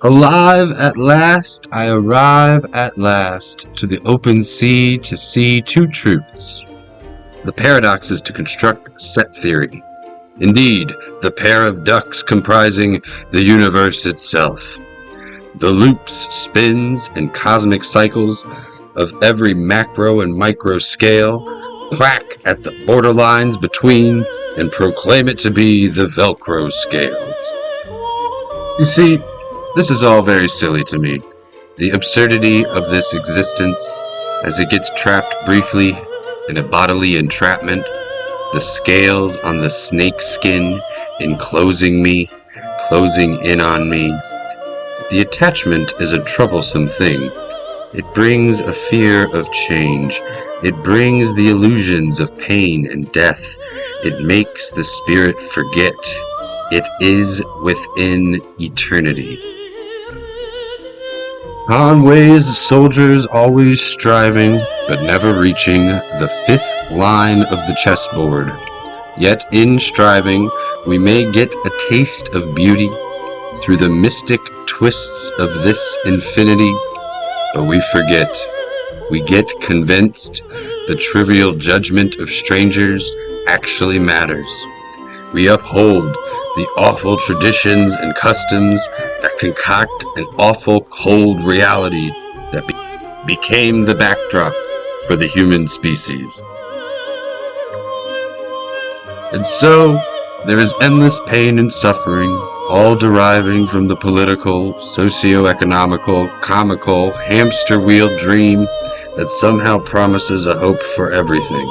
Alive at last, I arrive at last to the open sea to see two truths. The paradox is to construct set theory. Indeed, the pair of ducks comprising the universe itself. The loops, spins, and cosmic cycles of every macro and micro scale quack at the borderlines between and proclaim it to be the Velcro scales. You see, this is all very silly to me. The absurdity of this existence as it gets trapped briefly in a bodily entrapment, the scales on the snake skin enclosing me, closing in on me. The attachment is a troublesome thing. It brings a fear of change. It brings the illusions of pain and death. It makes the spirit forget it is within eternity. Conway's soldiers always striving, but never reaching the fifth line of the chessboard. Yet in striving, we may get a taste of beauty through the mystic twists of this infinity, but we forget. We get convinced the trivial judgment of strangers actually matters. We uphold the awful traditions and customs that concoct an awful cold reality that became the backdrop for the human species. And so, there is endless pain and suffering, all deriving from the political, socio-economical, comical, hamster wheel dream that somehow promises a hope for everything.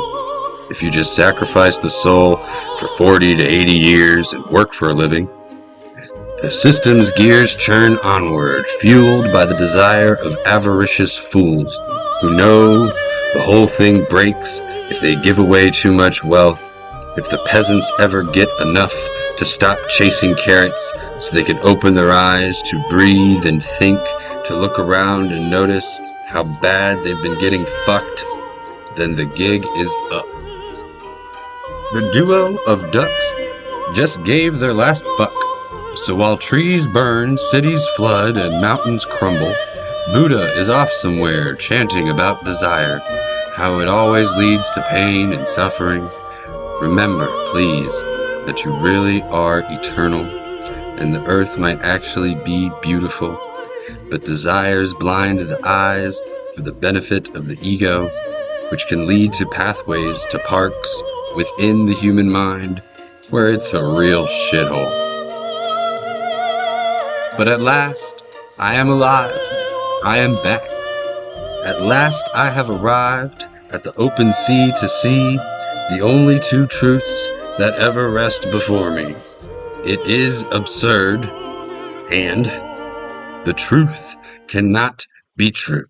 If you just sacrifice the soul for 40 to 80 years and work for a living, the system's gears churn onward, fueled by the desire of avaricious fools who know the whole thing breaks if they give away too much wealth, if the peasants ever get enough to stop chasing carrots so they can open their eyes to breathe and think, to look around and notice how bad they've been getting fucked, then the gig is up. The duo of ducks just gave their last buck. So while trees burn, cities flood, and mountains crumble, Buddha is off somewhere chanting about desire, how it always leads to pain and suffering. Remember, please, that you really are eternal, and the earth might actually be beautiful, but desires blind the eyes for the benefit of the ego, which can lead to pathways to parks within the human mind, where it's a real shithole. But at last, I am alive. I am back. At last I have arrived at the open sea to see the only two truths that ever rest before me. It is absurd, and the truth cannot be true.